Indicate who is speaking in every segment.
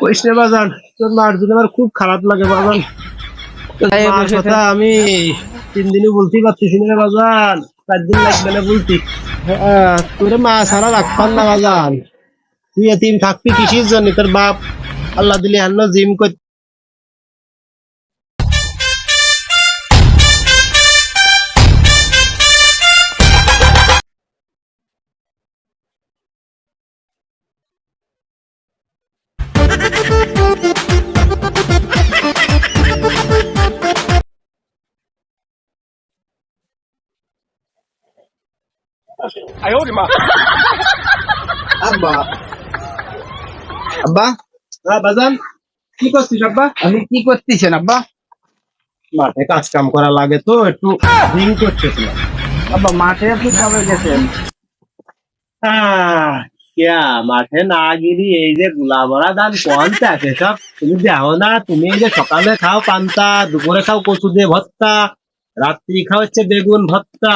Speaker 1: কইস রে বাজান, তোর মার জন্য আমার খুব খারাপ লাগে বাজান। মার কথা আমি 3 দিনও বলতে পারতেছি না রে বাজান, 4 দিন লাগবে না বলতে। তোরে মা ছাড়া রাখতাম না বাজান। তুই এতিম থাকবি কিসের জন্য? তোর বাপ আল্লাহ দিলে হান্ন জিম কর।
Speaker 2: আব্বা আব্বা
Speaker 1: বাজান, কি করছিস আব্বা?
Speaker 2: আপনি কি করতেছেন আব্বা?
Speaker 1: মাঠে কাজ কাম করা লাগে তো একটু জিম করতেছিলাম।
Speaker 2: আব্বা মাঠে আপনি কবে গেছেন?
Speaker 1: মাঠে না গিরি এই যে গুলা ভরা ধান কোয়ান্তে আছে সব তুমি দেখো না? তুমি এই যে সকালে খাও পান্তা, দুপুরে খাও কচু দিয়ে ভর্তা, রাত্রি খাও হচ্ছে বেগুন ভর্তা।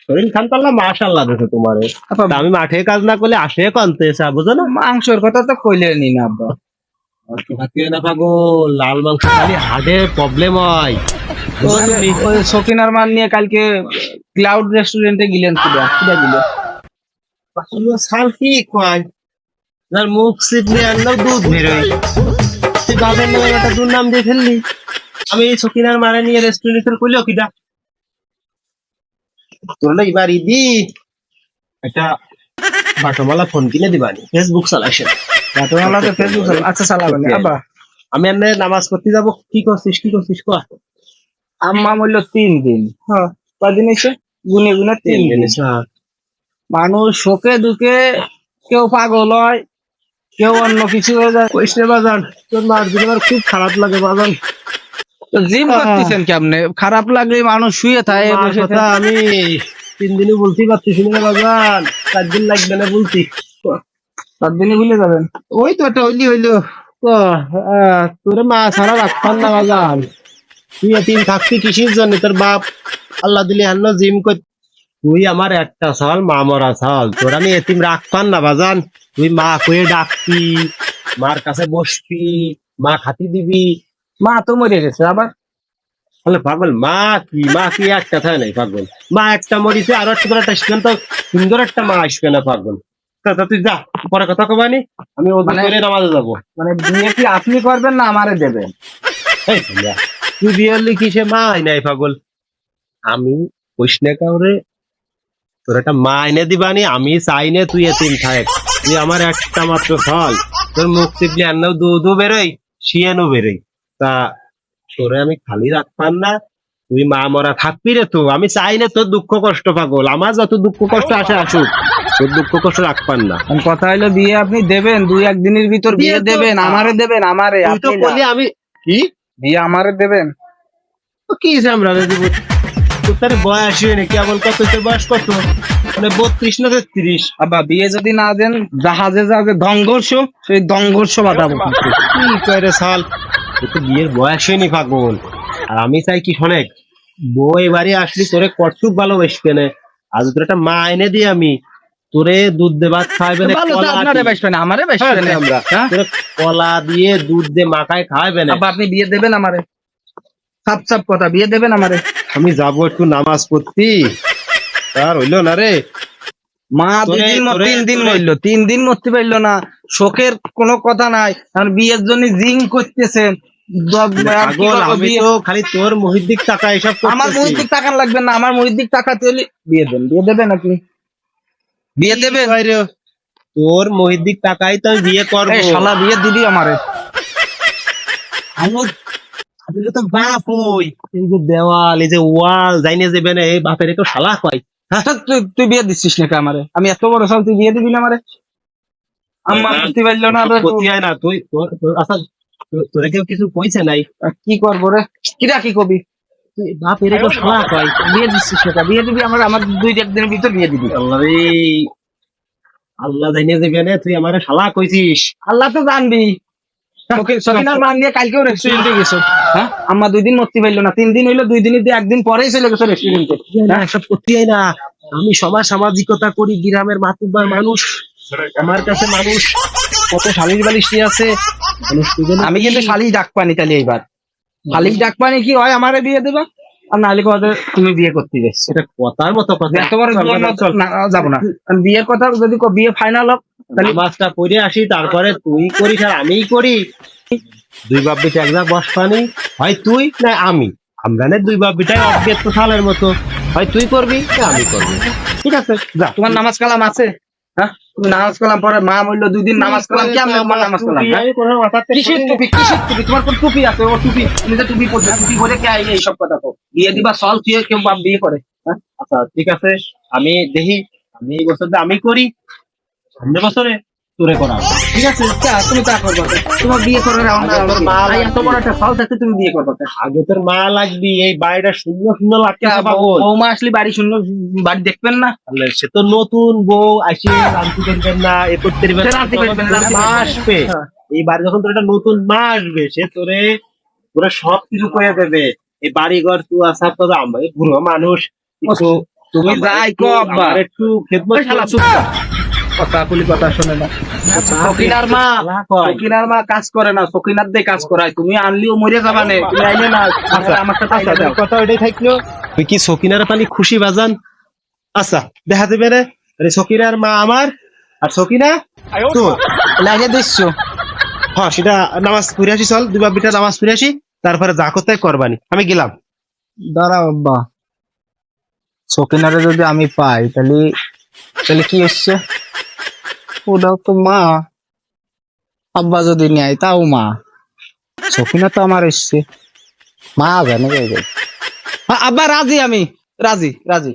Speaker 1: শরীর খান পারলাম মাশাল্লাহ দেখো তোমার। আমি মাঠে কাজ না করলে আসে কনতে বুঝো না?
Speaker 2: মাংসের কথা তো কইলেনি না আব্বা।
Speaker 1: না পাগল, লাল মাংস খালি হার্টে প্রবলেম হয়।
Speaker 2: ওই সকিনার মান নিয়ে কালকে ক্লাউড রেস্টুরেন্টে গেলেন, কিরা দিল
Speaker 1: সাল কি কয় মুখ সিপলে আনলেও দুধ বেরোয়। তুই বাপের নামে একটা দুর্নাম দিয়ে ফেললি। আমি এই সকিনার মারা নিয়ে রেস্টুরেন্টের করলেও কিটা তোর না এবার ইদি একটা বাটমালা ফোন কিনে দিবানি, ফেসবুক চালাইছে।
Speaker 2: বাটমালাতে ফেসবুক আচ্ছা চালাবেন আব্বা।
Speaker 1: আমি এমনি নামাজ পড়তে যাবো। কি করছিস কর?
Speaker 2: আম্মা বললো 3 দিন। হ্যাঁ, কদিন এসে গুনে গুনে 3 দিন। মানুষ শোকে দুঃখে কেউ পাগল হয়, কেউ অন্য কিছু হয়ে যায়।
Speaker 1: কইস রে বাজান, তোর মার জন্য আমার খুব খারাপ লাগে বাজান।
Speaker 2: তো জিম করতেছেন কেমনে? খারাপ লাগলে মানুষ শুয়ে থাকে।
Speaker 1: আমি 3 দিনও বলতে পারতেছি না বাজান, 4 দিন লাগবে না বলছি।
Speaker 2: 7 দিনে ভুলে যাবেন।
Speaker 1: ওই তো একটা হইলো। তোরে মা ছাড়া রাখতাম না বাজান। তুই এতিম থাকবি কিসের জন্য? তোর বাপ আল্লাহ দিলে হান্ন জিম কর। তুই আমার একটা সাল মা মরা সাল, তোর আমি এতিম রাখতাম না বাজান। তুই মা কয়ে ডাকবি, মার কাছে বসবি, মা খাতি দিবি।
Speaker 2: মা তো মরে গেছে আবার।
Speaker 1: পাগল, মা কি একটা থাকে নাই পাগল। মা একটা মরিছে, আরো একটা সিদ্ধান্ত সুন্দর একটা মা আসবে না পাগল। তুই যা, পরে কথা কবানি। আমি নামাজে যাবো।
Speaker 2: মানে বিয়ে কি আপনি করবেন না আমারে দেবেন?
Speaker 1: তুই বিয়ের লিখি সে মা নাই পাগল। আমি কইস না কাউরে, তোর একটা মা এনে দিবানি। আমি চাই না তুই এতিম থাক। তুই আমার একটা মাত্র ফল। তোর মুখ চিপলি আন্নাও দুধও বেরোই, শিয়ানো বেরোই। তা তোরে আমি খালি রাখতাম না। তুই মা মরা থাকবি রে। তো আমি চাই না তোর দুঃখ কষ্ট পাগল। আমার যত দুঃখ কষ্ট আসে আসুক, তোর দুঃখ কষ্ট রাখতাম না।
Speaker 2: কথা হইলো বিয়ে আপনি দেবেন, 2-1 দিনের ভিতর বিয়ে দেবেন। আমারে দেবেন? আমারে
Speaker 1: আমি কি
Speaker 2: বিয়ে আমারে দেবেন?
Speaker 1: কি আমরা দিব? তোর বয়স হয় নাকি? কেবল কত? তোর বয়স কত? মানে 32 না 33?
Speaker 2: আবার বিয়ে যদি না দেন, জাহাজে যাবে সংঘর্ষ, সেই সংঘর্ষ বাঁধাবো।
Speaker 1: কি করে সাল? তো বিয়ের বয়স হয়নি পাগল। আর আমি চাই কি শোনেক, বই বাড়ি আসলি তোরে কটুক ভালোবাসবে না। আজ তোর একটা মা এনে দিই আমি, তোরে দুধ দে ভাত খাইবে না। কলা দিয়ে দুধ দিয়ে মাখায় খাইবে না।
Speaker 2: আপনি বিয়ে দেবেন আমারে? সাপ সাপ কথা, বিয়ে দেবেন আমারে?
Speaker 1: আমি যাবো একটু নামাজ পড়তি, আর হইলো না রে।
Speaker 2: মা 3 দিন মরল, 3 দিন মরতে পারলো না। শোকের কোনো কথা নাই, কারণ বিয়ের জন্য জিম করতেছেন।
Speaker 1: খালি তোর মহিদিক টাকা এসব।
Speaker 2: আমার মহিদিক টাকা লাগবে না, আমার মহিদিক টাকা তুলে বিয়ে দেন। বিয়ে দেবেন আপনি? বিয়ে দেবেন?
Speaker 1: তোর মহিদিক টাকাই তো বিয়ে করবো।
Speaker 2: শালা বিয়ে দিবি আমারে?
Speaker 1: তো বাপ ওই এই যে দেওয়াল, এই যে ওয়াল যাইনে যাবে না, এই বাপের একটু শালা কয়।
Speaker 2: তুই বিয়ে দিচ্ছিস নাকি আমারে? আমি এত বড় সাল, তুই বিয়ে দিবি না আমারে? আমার বুঝতে পারলো না।
Speaker 1: না তুই আচ্ছা, তোরা কেউ কিছু কইছে নাই?
Speaker 2: কি করবো রে? কিরা কি কবি?
Speaker 1: তুই বাপের একটু শালা কয়।
Speaker 2: বিয়ে দিচ্ছিস নাকি? বিয়ে দিবি আমার 2-1 দিনের ভিতর বিয়ে দিবি।
Speaker 1: আল্লাহ জানিয়ে দেবে না, তুই আমার শালা কইছিস।
Speaker 2: আল্লাহ তো জানবি। সকিনার মান নিয়ে কালকেও রেস্টুরেন্টে গেছো। হ্যাঁ, আমার 2 দিন মরতে পারলো না। 3 দিন হইলো, 2 দিনের দিয়ে 1 দিন পরেই চলে গেছো রেস্টুরেন্টে।
Speaker 1: সব করতে না। আমি সামাজিকতা করি, গ্রামের মাতুব্বার মানুষ। আমার কাছে মানুষ কত শালির বালিশ আছে, মানুষকে যেন
Speaker 2: আমি কিন্তু শালিশ ডাক পানি তাহলে এইবার শালিশ ডাক পানি কি হয় আমারে বিয়ে দেবা আর নাহলে কথা তুমি বিয়ে করতে যাচ্ছ
Speaker 1: এটা কথার মতো কথা।
Speaker 2: এত বড় বিয়ে না যাবো না কারণ বিয়ের কথা যদি বিয়ে ফাইনাল হোক তাহলে
Speaker 1: নামাজটা পড়ে আসি, তারপরে তুই করিস আর আমিই করি। দুই বাপ বেটা এক জাগ বস পানি, হয় তুই না আমি। আমরা না দুই বাপ বেটাই অজ্ঞের তো সালের মতো, হয় তুই করবি না আমি করবি। ঠিক আছে যা।
Speaker 2: তোমার নামাজ কালাম আছে হ্যাঁ তুমি নামাজ কালাম পরে মা বললো 2 দিন নামাজ কালাম কেমন তোমার নামাজ কালাম হ্যাঁ?
Speaker 1: আমি কোনো মাথাতে
Speaker 2: কিসের টুপি তোমার কোন টুপি আছে ও টুপি তুমি যে টুপি পরছো টুপি পরে কে আইলে এইসব কথা তো বিয়ে দিবা সল তুই কেউ বাপ বিয়ে করে হ্যাঁ
Speaker 1: আচ্ছা ঠিক আছে, আমি দেখি, আমি এই বছরটা আমি করি, সামনের বছরে তোরে করা হবে। ঠিক আছে
Speaker 2: তুমি তা করবা কে? তোমার বিয়ে করার
Speaker 1: আগে তোর মা
Speaker 2: আই এত বড় একটা ফল থাকতে তুমি বিয়ে করবা কে?
Speaker 1: আগে তোর মা লাগবি, এই বাড়িটা সুন্দর সুন্দর লাগছে পাগল।
Speaker 2: বৌমা আসলে বাড়ি শুনলো বাড়ি দেখবেন না
Speaker 1: তাহলে সে তো নতুন বউ আসে রান্তি করবেন না, এ করতে পারবেন
Speaker 2: সে
Speaker 1: না,
Speaker 2: রাঁধতে পারবে না,
Speaker 1: তোর
Speaker 2: রাঁধতে
Speaker 1: মা
Speaker 2: পারবে না।
Speaker 1: আসবে
Speaker 2: হ্যাঁ।
Speaker 1: এই বাড়ি, যখন তোর একটা নতুন মা আসবে সে তোরে তোরা সব কিছু করে দেবে। এই বাড়ি ঘর তুই আসার তবে আমরা এই বুড়ো মানুষ একটু
Speaker 2: তুমি
Speaker 1: আমার
Speaker 2: যাই
Speaker 1: একটু-
Speaker 2: কো আব্বা
Speaker 1: আমার একটু খেদমত
Speaker 2: ওই শালা চুপ কর। কথা কুলি কথা শোনে না সকিনার মা সকিনার মা কাজ করে না সকিনার দিয়ে কাজ করায় তুমি আনলিও মরে যাবা না তুমি আইলে না
Speaker 1: আচ্ছা,
Speaker 2: আমার সাথে আইলে
Speaker 1: আচ্ছা,
Speaker 2: দাও।
Speaker 1: কথা ওইটাই থাকলো। তুই কি সকিনার পানি খুশি বাজান? আচ্ছা দেখা দেবে রে, আরে সকিনার মা আমার আর সকিনা তোর।
Speaker 2: লাগে দিচ্ছ
Speaker 1: হ্যাঁ সেটা নামাজ পড়ে আসি, চল দুই বাপ বেটা নামাজ পড়ে আসি, তারপরে যা করতে হয় করবানি। আমি গেলাম।
Speaker 2: দাঁড়াও আব্বা সকিনারে যদি আমি পাই তাহলে তাহলে কি হচ্ছে ওটাও তো মা আব্বা যদি নেয় তাও মা সকিনা তো আমার এসছে মা জানে আব্বা রাজি আমি রাজি রাজি